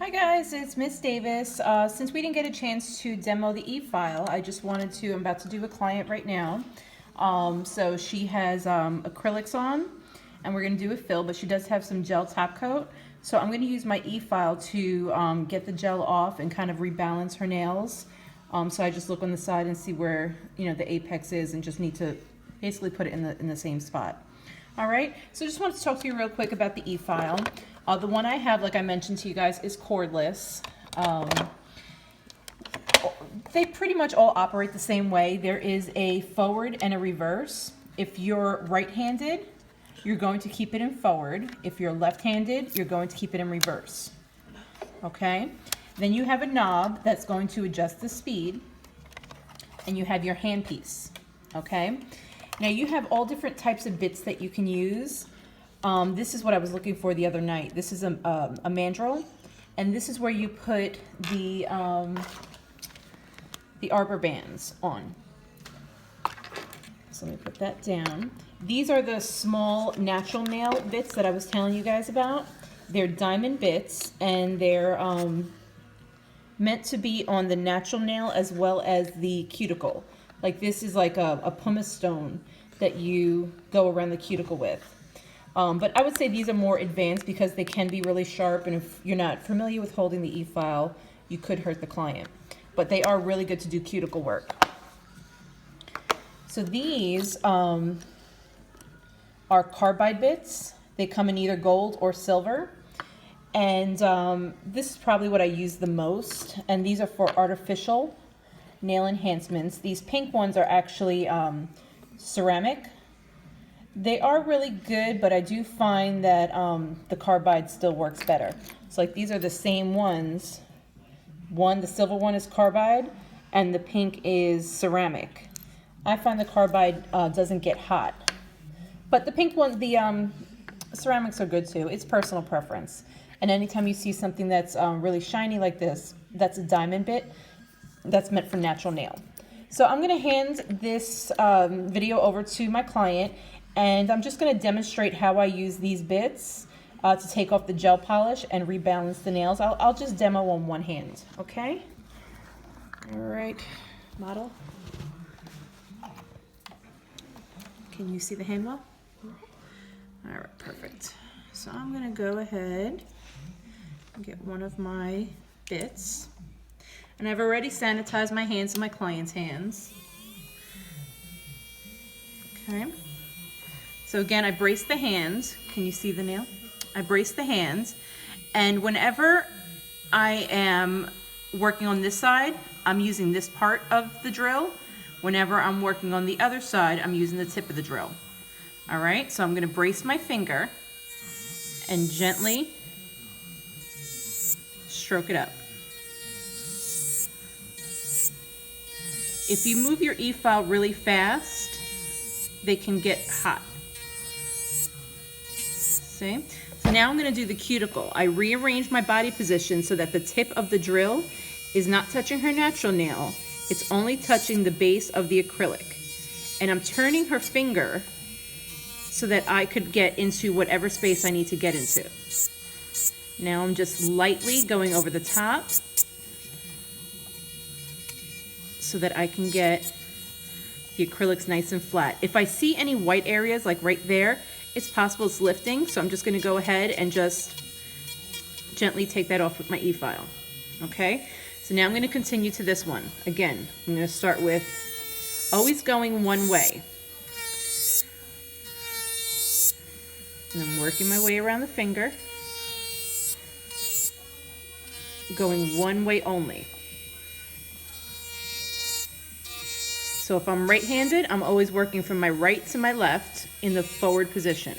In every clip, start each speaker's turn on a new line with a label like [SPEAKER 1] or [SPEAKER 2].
[SPEAKER 1] Hi guys, it's Miss Davis. Since we didn't get a chance to demo the e-file, I just wanted to, I'm about to do a client right now. So she has acrylics on and we're going to do a fill, but she does have some gel top coat. So I'm going to use my e-file to get the gel off and kind of rebalance her nails. So I just look on the side and see where, the apex is and just need to basically put it in the same spot. All right, so just wanted to talk to you real quick about the e-file. The one I have, like I mentioned to you guys, is cordless. They pretty much all operate the same way. There is a forward and a reverse. If you're right-handed, you're going to keep it in forward. If you're left-handed, you're going to keep it in reverse. Okay? Then you have a knob that's going to adjust the speed, and you have your handpiece. Okay? Now you have all different types of bits that you can use. This is what I was looking for the other night. This is a mandrel, and this is where you put the arbor bands on. So let me put that down. These are the small natural nail bits that I was telling you guys about. They're diamond bits, and they're meant to be on the natural nail as well as the cuticle. Like this is like a pumice stone that you go around the cuticle with. But I would say these are more advanced because they can be really sharp, and if you're not familiar with holding the e-file, you could hurt the client. But they are really good to do cuticle work. So these are carbide bits. They come in either gold or silver. And this is probably what I use the most. And these are for artificial nail enhancements. These pink ones are actually ceramic. They are really good, but I do find that the carbide still works better. So like these are the same ones. The silver one is carbide, and the pink is ceramic. I find the carbide doesn't get hot. But the pink one, the ceramics are good too. It's personal preference. And anytime you see something that's really shiny like this, that's a diamond bit, that's meant for natural nail. So I'm going to hand this video over to my client, and I'm just going to demonstrate how I use these bits to take off the gel polish and rebalance the nails. I'll just demo on one hand, okay? All right, model. Can you see the hand well? All right, perfect. So I'm going to go ahead and get one of my bits. And I've already sanitized my hands and my client's hands. Okay. So again, I brace the hands. Can you see the nail? I brace the hands. And whenever I am working on this side, I'm using this part of the drill. Whenever I'm working on the other side, I'm using the tip of the drill. All right, so I'm gonna brace my finger and gently stroke it up. If you move your e-file really fast, they can get hot. See? So now I'm going to do the cuticle. I rearrange my body position so that the tip of the drill is not touching her natural nail. It's only touching the base of the acrylic. And I'm turning her finger so that I could get into whatever space I need to get into. Now I'm just lightly going over the top so that I can get the acrylics nice and flat. If I see any white areas, like right there, it's possible it's lifting, so I'm just going to go ahead and just gently take that off with my e-file. Okay, so now I'm going to continue to this one. Again, I'm going to start with always going one way. And I'm working my way around the finger, going one way only. So if I'm right-handed, I'm always working from my right to my left in the forward position.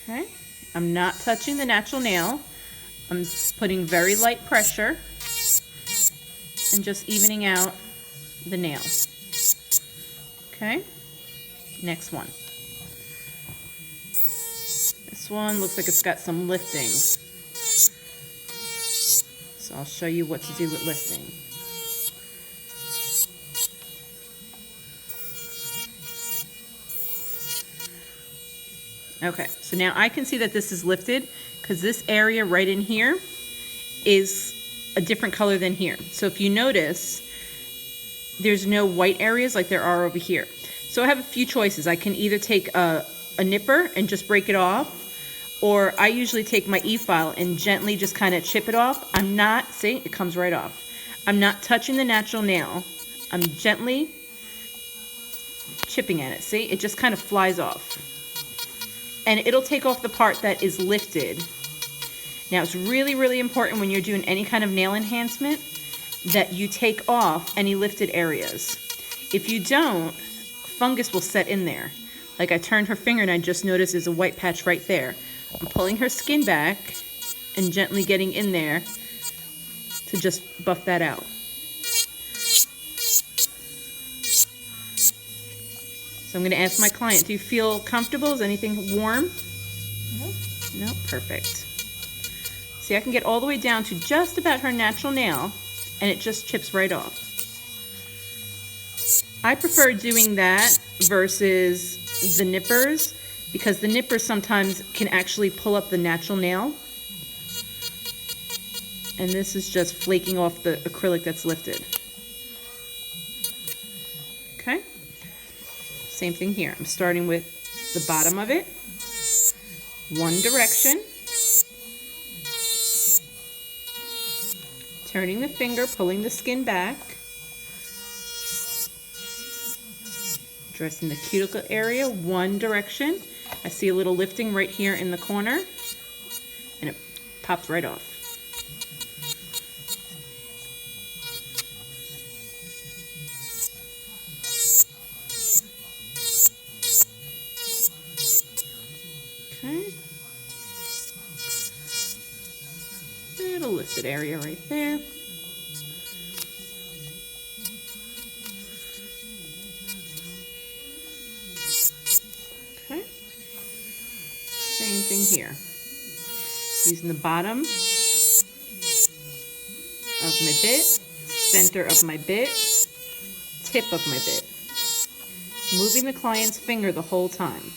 [SPEAKER 1] Okay, I'm not touching the natural nail. I'm putting very light pressure and just evening out the nail. Okay, next one. This one looks like it's got some lifting. So I'll show you what to do with lifting. Okay, so now I can see that this is lifted because this area right in here is a different color than here. So if you notice, there's no white areas like there are over here. So I have a few choices. I can either take a nipper and just break it off, or I usually take my e-file and gently just kind of chip it off. I'm not, see, it comes right off. I'm not touching the natural nail. I'm gently chipping at it. See, it just kind of flies off. And it'll take off the part that is lifted. Now it's really, really important when you're doing any kind of nail enhancement that you take off any lifted areas. If you don't, fungus will set in there. Like I turned her finger and I just noticed there's a white patch right there. I'm pulling her skin back and gently getting in there to just buff that out. So I'm going to ask my client, do you feel comfortable? Is anything warm? No? No? Perfect. See, I can get all the way down to just about her natural nail, and it just chips right off. I prefer doing that versus the nippers, because the nippers sometimes can actually pull up the natural nail. And this is just flaking off the acrylic that's lifted. Okay? Same thing here. I'm starting with the bottom of it, one direction, turning the finger, pulling the skin back, dressing the cuticle area, one direction. I see a little lifting right here in the corner, and it pops right off. Okay. Little lifted area right there. Okay. Same thing here. Using the bottom of my bit, center of my bit, tip of my bit. Moving the client's finger the whole time.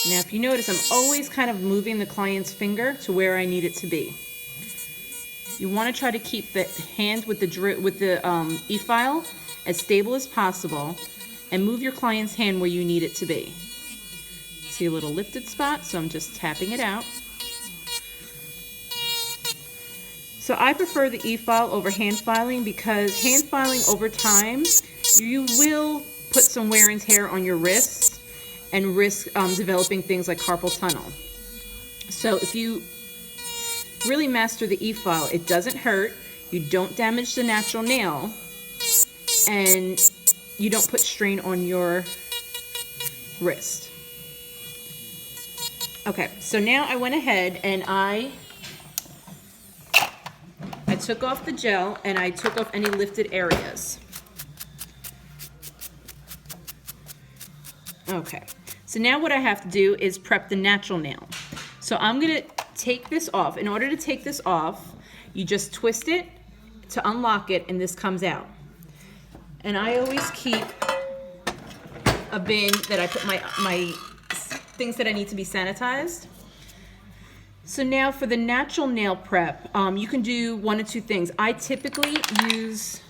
[SPEAKER 1] Now, if you notice, I'm always kind of moving the client's finger to where I need it to be. You want to try to keep the hand with the e-file as stable as possible, and move your client's hand where you need it to be. See a little lifted spot, so I'm just tapping it out. So I prefer the e-file over hand filing, because hand filing over time, you will put some wear and tear on your wrist and risk developing things like carpal tunnel. So if you really master the e-file, it doesn't hurt, you don't damage the natural nail, and you don't put strain on your wrist. Okay, so now I went ahead and I took off the gel and I took off any lifted areas. Okay, so now what I have to do is prep the natural nail. So I'm gonna take this off. In order to take this off, you just twist it to unlock it, and this comes out. And I always keep a bin that I put my things that I need to be sanitized. So now for the natural nail prep, you can do one of two things. I typically use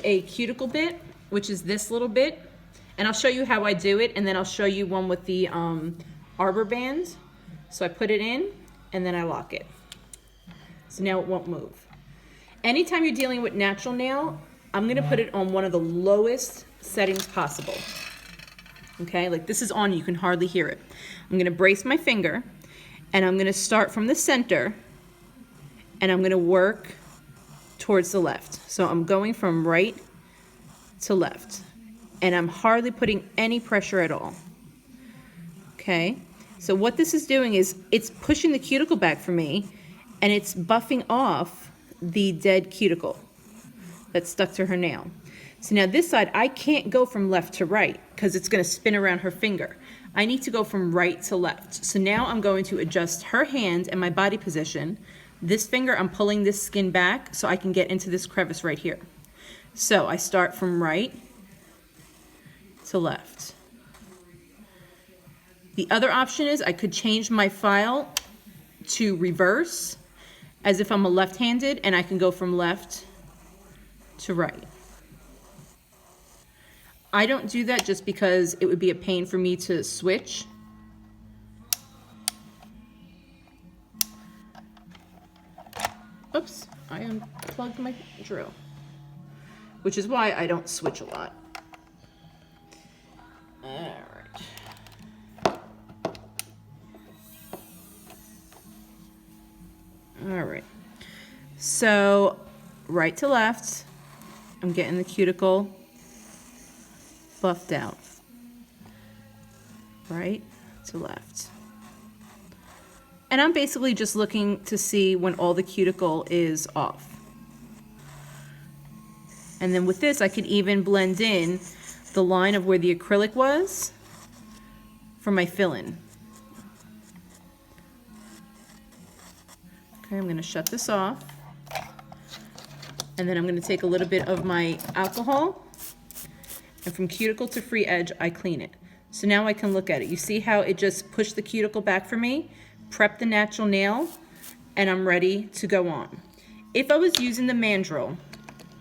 [SPEAKER 1] a cuticle bit, which is this little bit, and I'll show you how I do it, and then I'll show you one with the arbor band. So I put it in, and then I lock it. So now it won't move. Anytime you're dealing with natural nail, I'm gonna put it on one of the lowest settings possible. Okay, like this is on, you can hardly hear it. I'm gonna brace my finger, and I'm gonna start from the center, and I'm gonna work towards the left. So I'm going from right to left, and I'm hardly putting any pressure at all. Okay, so what this is doing is it's pushing the cuticle back for me, and it's buffing off the dead cuticle that's stuck to her nail. So now this side, I can't go from left to right because it's going to spin around her finger. I need to go from right to left. So now I'm going to adjust her hand and my body position. This finger, I'm pulling this skin back so I can get into this crevice right here. So I start from right to left. The other option is I could change my file to reverse as if I'm a left-handed, and I can go from left to right. I don't do that just because it would be a pain for me to switch. Oops, I unplugged my drill, which is why I don't switch a lot. All right. All right. So right to left, I'm getting the cuticle buffed out. Right to left. And I'm basically just looking to see when all the cuticle is off. And then with this, I could even blend in the line of where the acrylic was for my fill-in. Okay, I'm going to shut this off. And then I'm going to take a little bit of my alcohol, and from cuticle to free edge, I clean it. So now I can look at it. You see how it just pushed the cuticle back for me, prep the natural nail, and I'm ready to go on. If I was using the mandrel,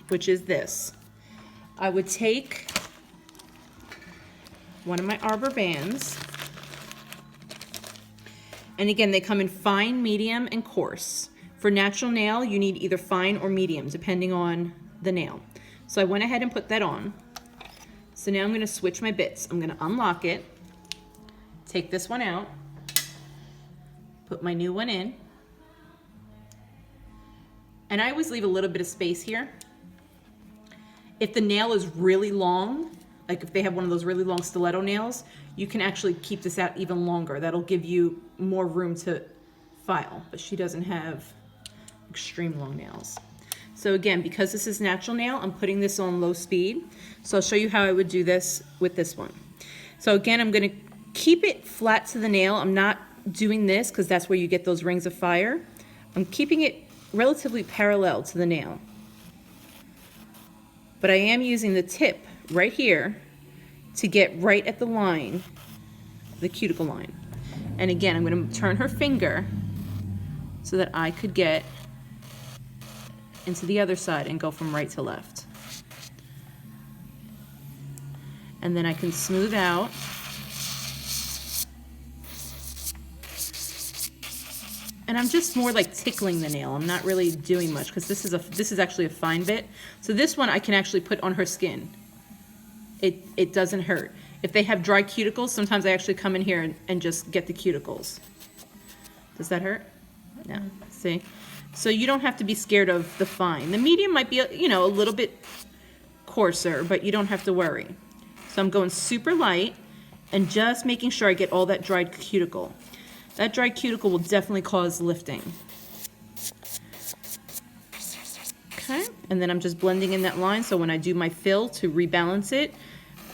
[SPEAKER 1] which is this, I would take one of my arbor bands, and again, they come in fine, medium, and coarse. For natural nail, you need either fine or medium, depending on the nail. So I went ahead and put that on. So now I'm going to switch my bits. I'm going to unlock it, take this one out, put my new one in, and I always leave a little bit of space here. If the nail is really long, like if they have one of those really long stiletto nails, you can actually keep this out even longer. That'll give you more room to file, but she doesn't have extreme long nails. So again, because this is natural nail, I'm putting this on low speed. So I'll show you how I would do this with this one. So again, I'm going to keep it flat to the nail. I'm not doing this because that's where you get those rings of fire. I'm keeping it relatively parallel to the nail. But I am using the tip right here to get right at the line, the cuticle line. And again, I'm going to turn her finger so that I could get into the other side and go from right to left. And then I can smooth out. And I'm just more like tickling the nail. I'm not really doing much because this is actually a fine bit. So this one I can actually put on her skin. It doesn't hurt. If they have dry cuticles, sometimes I actually come in here and just get the cuticles. Does that hurt? No. See? So you don't have to be scared of the fine. The medium might be, you know, a little bit coarser, but you don't have to worry. So I'm going super light and just making sure I get all that dried cuticle. That dried cuticle will definitely cause lifting. Okay, and then I'm just blending in that line so when I do my fill to rebalance it,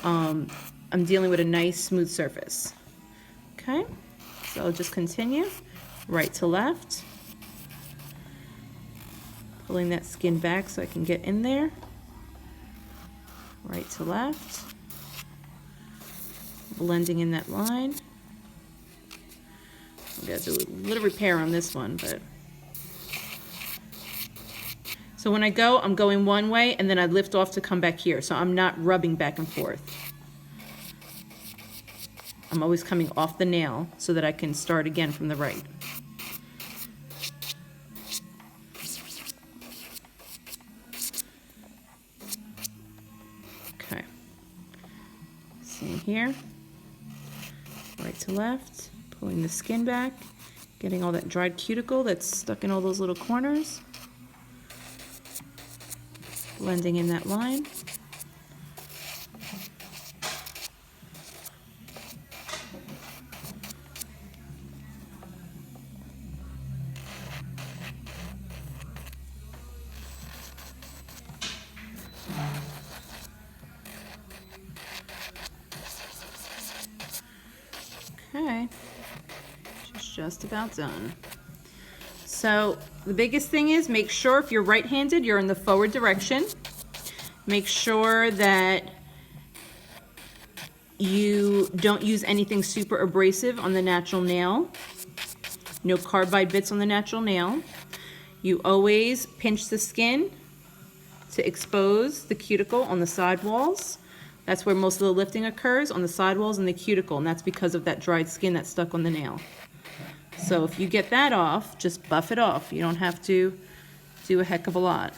[SPEAKER 1] I'm dealing with a nice smooth surface. Okay, so I'll just continue right to left. Pulling that skin back so I can get in there. Right to left. Blending in that line. I'm going to do a little repair on this one, but. So when I go, I'm going one way and then I lift off to come back here. So I'm not rubbing back and forth. I'm always coming off the nail so that I can start again from the right. Okay. Same here. Right to left. Pulling the skin back. Getting all that dried cuticle that's stuck in all those little corners. Blending in that line. Okay, she's just about done. So the biggest thing is make sure if you're right-handed, you're in the forward direction. Make sure that you don't use anything super abrasive on the natural nail. No carbide bits on the natural nail. You always pinch the skin to expose the cuticle on the side walls. That's where most of the lifting occurs, on the side walls and the cuticle, and that's because of that dried skin that's stuck on the nail. So if you get that off, just buff it off. You don't have to do a heck of a lot.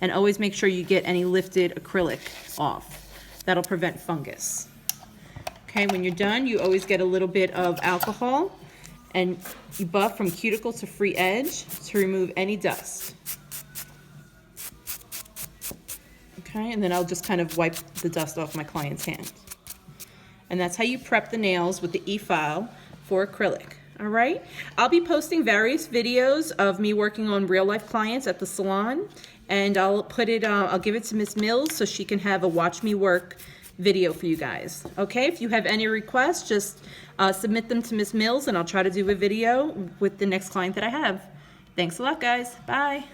[SPEAKER 1] And always make sure you get any lifted acrylic off. That'll prevent fungus. Okay, when you're done, you always get a little bit of alcohol and you buff from cuticle to free edge to remove any dust. Okay, and then I'll just kind of wipe the dust off my client's hand. And that's how you prep the nails with the E-File for acrylic. All right, I'll be posting various videos of me working on real life clients at the salon, and I'll give it to Miss Mills so she can have a watch me work video for you guys. Okay, if you have any requests, just submit them to Miss Mills and I'll try to do a video with the next client that I have. Thanks a lot, guys. Bye.